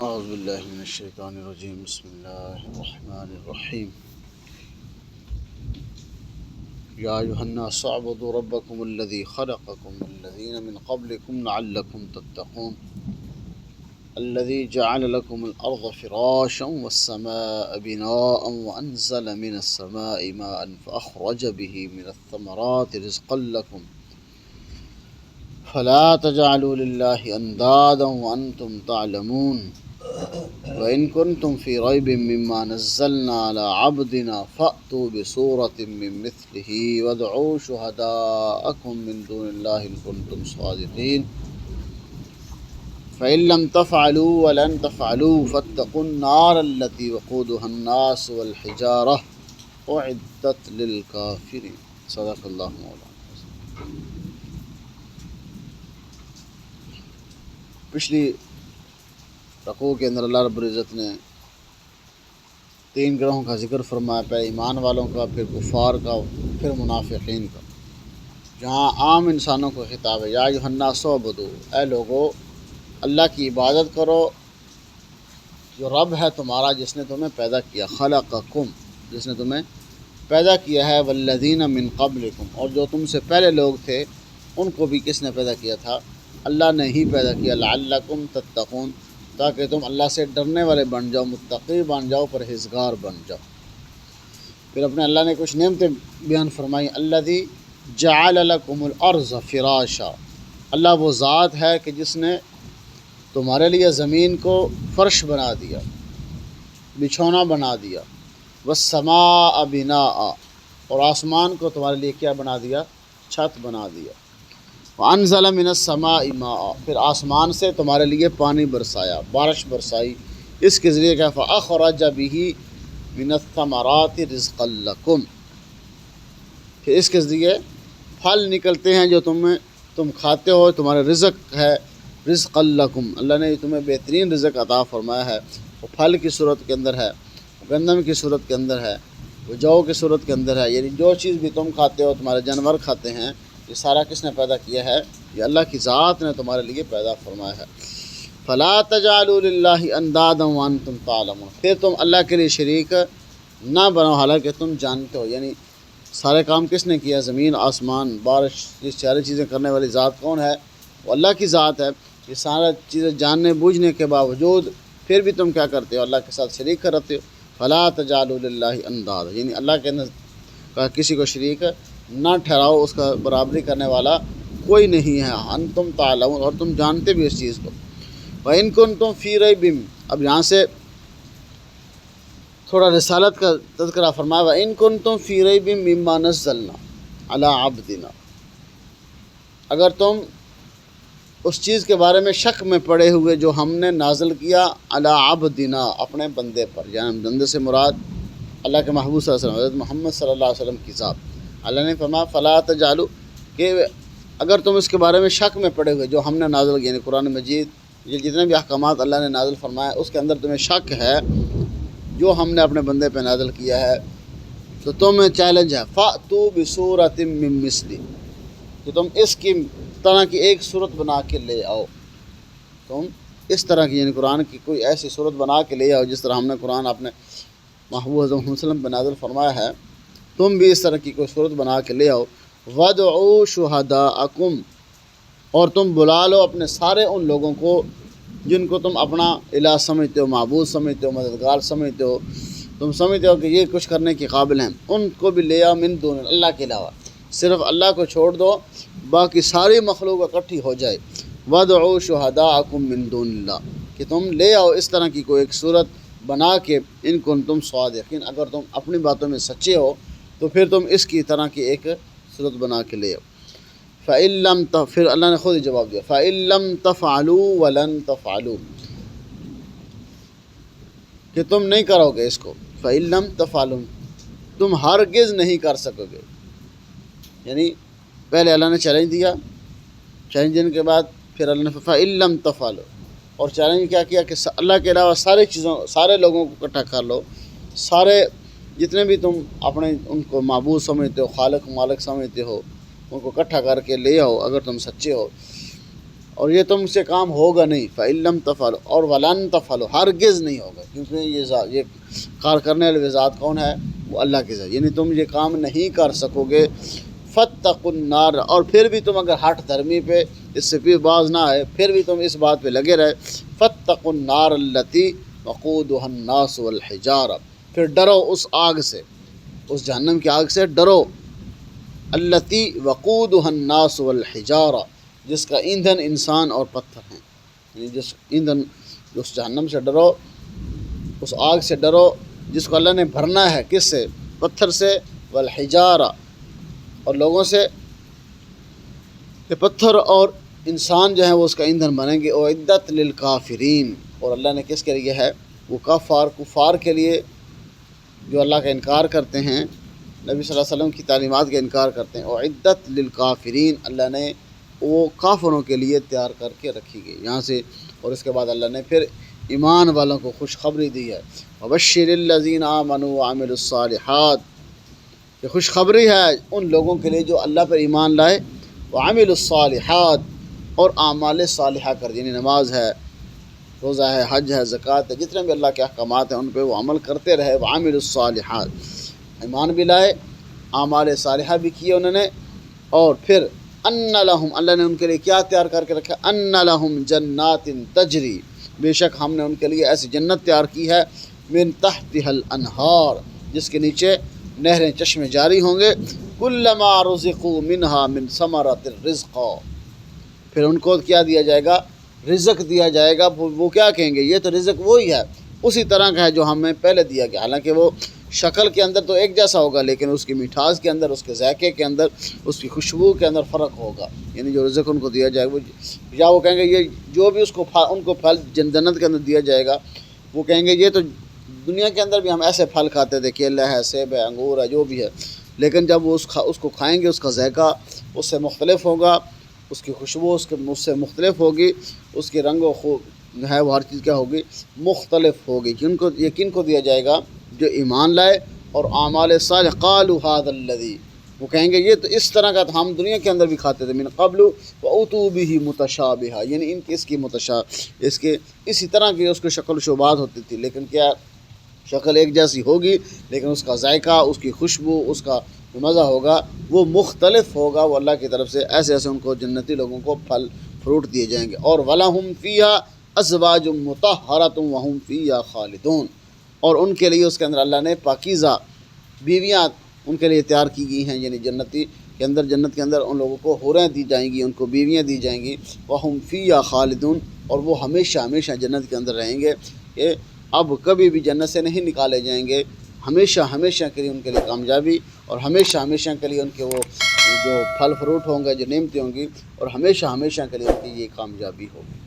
اعوذ باللہ من الشیطان الرجیم بسم اللہ الرحمن الرحیم یا ایھا الناس اعبدوا ربکم الذی خلقکم والذین من قبلکم لعلکم تتقون الذی جعل لکم الارض فراشا والسماء بناء وانزل من السماء ماء فاخرج به من الثمرات رزقا لکم فلا تجعلوا للہ اندادا وانتم تعلمون وَإِن كُنتُمْ فِي رَيْبٍ مِّمَّا نَزَّلْنَا عَلَىٰ عَبْدِنَا فَأْتُوا بِسُورَةٍ مِّن مِّثْلِهِ وَادْعُوا شُهَدَاءَكُم مِّن دُونِ اللَّهِ إِن كُنتُمْ صَادِقِينَ فَإِن لَّمْ تَفْعَلُوا وَلَن تَفْعَلُوا فَاتَّقُوا النَّارَ الَّتِي وَقُودُهَا النَّاسُ وَالْحِجَارَةُ أُعِدَّتْ لِلْكَافِرِينَ صدق اللہ مولانا۔ پچھلی رکوع کے اندر اللہ رب العزت نے 3 گروہوں کا ذکر فرمایا، پہلے ایمان والوں کا، پھر کفار کا، پھر منافقین کا، جہاں عام انسانوں کو خطاب ہے، یا ایھا الناس اعبدوا، اے لوگو اللہ کی عبادت کرو جو رب ہے تمہارا، جس نے تمہیں پیدا کیا، خلقکم، جس نے تمہیں پیدا کیا ہے، والذین من قبلکم، اور جو تم سے پہلے لوگ تھے ان کو بھی کس نے پیدا کیا تھا؟ اللہ نے ہی پیدا کیا، لعلکم تتقون، تاکہ تم اللہ سے ڈرنے والے بن جاؤ، متقی بن جاؤ، پرہیزگار بن جاؤ۔ پھر اپنے اللہ نے کچھ نعمتیں بیان فرمائی، الذی جعل لکم الارض فراشا، اللہ وہ ذات ہے کہ جس نے تمہارے لیے زمین کو فرش بنا دیا، بچھونا بنا دیا، والسماء بناء، اور آسمان کو تمہارے لیے کیا بنا دیا؟ چھت بنا دیا، وانزل من السماء ماء، پھر آسمان سے تمہارے لیے پانی برسایا، بارش برسائی، اس کے ذریعے کیا؟ فاخرج به من الثمرات رزقا لکم، پھر اس کے ذریعے پھل نکلتے ہیں جو تم کھاتے ہو، تمہارا رزق ہے، رزقا لکم، اللہ نے تمہیں بہترین رزق عطا فرمایا ہے، وہ پھل کی صورت کے اندر ہے، گندم کی صورت کے اندر ہے، وہ جو کی صورت کے اندر ہے، یعنی جو چیز بھی تم کھاتے ہو، تمہارے جانور کھاتے ہیں، یہ سارا کس نے پیدا کیا ہے؟ یہ اللہ کی ذات نے تمہارے لیے پیدا فرمایا ہے۔ فلا تجعلوا للہ اندادا وانتم تعلمون، پھر تم اللہ کے لیے شریک نہ بناؤ حالانکہ تم جانتے ہو، یعنی سارے کام کس نے کیا؟ زمین، آسمان، بارش، یہ ساری چیزیں کرنے والی ذات کون ہے؟ وہ اللہ کی ذات ہے۔ یہ سارا چیزیں جاننے بوجھنے کے باوجود پھر بھی تم کیا کرتے ہو؟ اللہ کے ساتھ شریک کرتے ہو۔ فلا تجعلوا للہ اندادا، یعنی اللہ کے کسی کو شریک نہ ٹھہراؤ، اس کا برابری کرنے والا کوئی نہیں ہے، انتم تعلمون، اور تم جانتے بھی اس چیز کو۔ وَإِن كُنتُمْ فِي رَيْبٍ، اب یہاں سے تھوڑا رسالت کا تذکرہ فرمایا، وَإِن كُنتُمْ فِي رَيْبٍ مِّمَّا نَزَّلْنَا عَلَىٰ عَبْدِنَا، اگر تم اس چیز کے بارے میں شک میں پڑے ہوئے جو ہم نے نازل کیا، عَلَىٰ عَبْدِنَا، اپنے بندے پر، یعنی بندے سے مراد اللہ کے محبوب صلی اللہ علیہ وسلم، حضرت محمد صلی اللہ علیہ وسلم کی ذات۔ اللہ نے فرمایا فلا تجعلوا، کہ اگر تم اس کے بارے میں شک میں پڑے ہوئے جو ہم نے نازل کیا، یعنی قرآن مجید، یہ جتنے بھی احکامات اللہ نے نازل فرمایا اس کے اندر تمہیں شک ہے جو ہم نے اپنے بندے پہ نازل کیا ہے، تو تمہیں چیلنج ہے، فَأْتُوا بِسُورَةٍ مِّن مِّثْلِهِ، کہ تم اس کی طرح کی ایک صورت بنا کے لے آؤ، تم اس طرح کی، یعنی قرآن کی کوئی ایسی صورت بنا کے لے آؤ جس طرح ہم نے قرآن اپنے محبوب حضرت محمد صلی اللہ علیہ وسلم پہ نازل فرمایا ہے، تم بھی اس طرح کی کوئی صورت بنا کے لے آؤ۔ وَادْعُوا شُهَدَاءَكُمْ، اور تم بلا لو اپنے سارے ان لوگوں کو جن کو تم اپنا الہ سمجھتے ہو، معبود سمجھتے ہو، مددگار سمجھتے ہو، تم سمجھتے ہو کہ یہ کچھ کرنے کے قابل ہیں، ان کو بھی لے آؤ، من دون اللہ کے علاوہ، صرف اللہ کو چھوڑ دو، باقی ساری مخلوق اکٹھی ہو جائے۔ وَادْعُوا شُهَدَاءَكُم مِّن دُونِ اللَّهِ، کہ تم لے آؤ اس طرح کی کوئی ایک صورت بنا کے، ان کنتم صادقین، اگر تم اپنی باتوں میں سچے ہو تو پھر تم اس کی طرح کی ایک صورت بنا کے لے آؤ۔ فَإِن لَّمْ پھر اللہ نے خود ہی جواب دیا، فَإِن لَّمْ تَفْعَلُوا وَلَن تَفْعَلُوا، کہ تم نہیں کرو گے اس کو، فَإِن لَّمْ تَفْعَلُوا، تم ہرگز نہیں کر سکو گے، یعنی پہلے اللہ نے چیلنج دیا، چیلنج دینے کے بعد پھر اللہ نے فَإِن لَّمْ تَفْعَلُوا، اور چیلنج کیا کیا کہ اللہ کے علاوہ سارے لوگوں کو اکٹھا کر لو، سارے جتنے بھی تم اپنے ان کو معبود سمجھتے ہو، خالق مالک سمجھتے ہو، ان کو اکٹھا کر کے لے آؤ اگر تم سچے ہو۔ اور یہ تم سے کام ہوگا نہیں، فَإِلَّمْ تَفْعَلُوا، اور وَلَن تَفْعَلُوا، ہرگز نہیں ہوگا، کیونکہ یہ کار کرنے والی ذات کون ہے؟ وہ اللہ کی ذات، یعنی تم یہ کام نہیں کر سکو گے۔ فَاتَّقُوا النَّارَ، اور پھر بھی تم اگر ہٹ دھرمی پہ اس سے بھی باز نہ آئے، پھر بھی تم اس بات پہ لگے رہے، فَاتَّقُوا النَّارَ الَّتِي وَقُودُهَا النَّاسُ وَالْحِجَارَةُ، پھر ڈرو اس آگ سے، اس جہنم کی آگ سے ڈرو، الَّتِي وَقُودُهَا النَّاسُ وَالْحِجَارَةُ، جس کا ایندھن انسان اور پتھر ہیں، یعنی جس ایندھن، اس جہنم سے ڈرو، اس آگ سے ڈرو جس کو اللہ نے بھرنا ہے، کس سے؟ پتھر سے، والحجارہ، اور لوگوں سے، کہ پتھر اور انسان جو ہیں وہ اس کا ایندھن بنیں گے۔ اعدت للکافرین، اور اللہ نے کس کے لیے ہے؟ وہ کفار کے لیے جو اللہ کا انکار کرتے ہیں، نبی صلی اللہ علیہ وسلم کی تعلیمات کا انکار کرتے ہیں۔ اعدت للکافرین، اللہ نے وہ کافروں کے لیے تیار کر کے رکھی گئی یہاں سے۔ اور اس کے بعد اللہ نے پھر ایمان والوں کو خوشخبری دی ہے، وبشر الذین آمنوا وعملوا الصالحات، یہ خوشخبری ہے ان لوگوں کے لیے جو اللہ پر ایمان لائے، وعملوا الصالحات، اور اعمال صالحہ کر، یعنی نماز ہے، روزہ ہے، حج ہے، زکوٰۃ ہے، جتنے بھی اللہ کے احکامات ہیں ان پہ وہ عمل کرتے رہے، وعملوا الصالحات، ایمان بھی لائے، اعمال صالحہ بھی کیے انہوں نے، اور پھر ان لہم، اللہ نے ان کے لیے کیا تیار کر کے رکھا؟ ان لہم جنات تجری، بے شک ہم نے ان کے لیے ایسی جنت تیار کی ہے، من تحتها الانہار، جس کے نیچے نہریں، چشمے جاری ہوں گے، کلما رزقوا منها من ثمرۃ الرزق، پھر ان کو کیا دیا جائے گا؟ رزق دیا جائے گا۔ وہ کیا کہیں گے؟ یہ تو رزق وہی ہے، اسی طرح کا ہے جو ہمیں پہلے دیا گیا، حالانکہ وہ شکل کے اندر تو ایک جیسا ہوگا، لیکن اس کی مٹھاس کے اندر، اس کے ذائقے کے اندر، اس کی خوشبو کے اندر فرق ہوگا، یعنی جو رزق ان کو دیا جائے گا، یا وہ کہیں گے یہ جو بھی ان کو پھل جنت کے اندر دیا جائے گا، وہ کہیں گے یہ تو دنیا کے اندر بھی ہم ایسے پھل کھاتے تھے، کیلا ہے، سیب ہے، انگور ہے، جو بھی ہے، لیکن جب وہ اس کو کھائیں گے، اس کا ذائقہ اس سے مختلف ہوگا، اس کی خوشبو اس سے مختلف ہوگی، اس کے رنگ و خو ہے وہ ہر چیز کیا ہوگی؟ مختلف ہوگی۔ کن کو دیا جائے گا؟ جو ایمان لائے اور اعمال صالح، قالوا ھذا الذی، وہ کہیں گے یہ تو اس طرح کا ہم دنیا کے اندر بھی کھاتے تھے، من قبل واتوا به متشابہا، یعنی اس کی اسی طرح کی اس کی شکل و شبہات ہوتی تھی، لیکن کیا شکل ایک جیسی ہوگی، لیکن اس کا ذائقہ، اس کی خوشبو، اس کا جو مزہ ہوگا وہ مختلف ہوگا، وہ اللہ کی طرف سے ایسے ایسے ان کو جنتی لوگوں کو پھل فروٹ دیے جائیں گے۔ اور وَلَهُمْ فِيهَا أَزْوَاجٌ مُطَهَّرَةٌ وَهُمْ فِيهَا خَالِدُونَ، اور ان کے لیے اس کے اندر اللہ نے پاکیزہ بیویاں ان کے لیے تیار کی گئی ہیں، یعنی جنت کے اندر ان لوگوں کو حوریں دی جائیں گی، ان کو بیویاں دی جائیں گی، وَهُمْ فِيهَا خَالِدُونَ، اور وہ ہمیشہ ہمیشہ جنت کے اندر رہیں گے، کہ اب کبھی بھی جنت سے نہیں نکالے جائیں گے، ہمیشہ ہمیشہ کے لیے ان کے لیے کامیابی، اور ہمیشہ ہمیشہ کے لیے ان کے وہ جو پھل فروٹ ہوں گے، جو نعمتیں ہوں گی، اور ہمیشہ ہمیشہ کے لیے ان کی یہ کامیابی ہوگی۔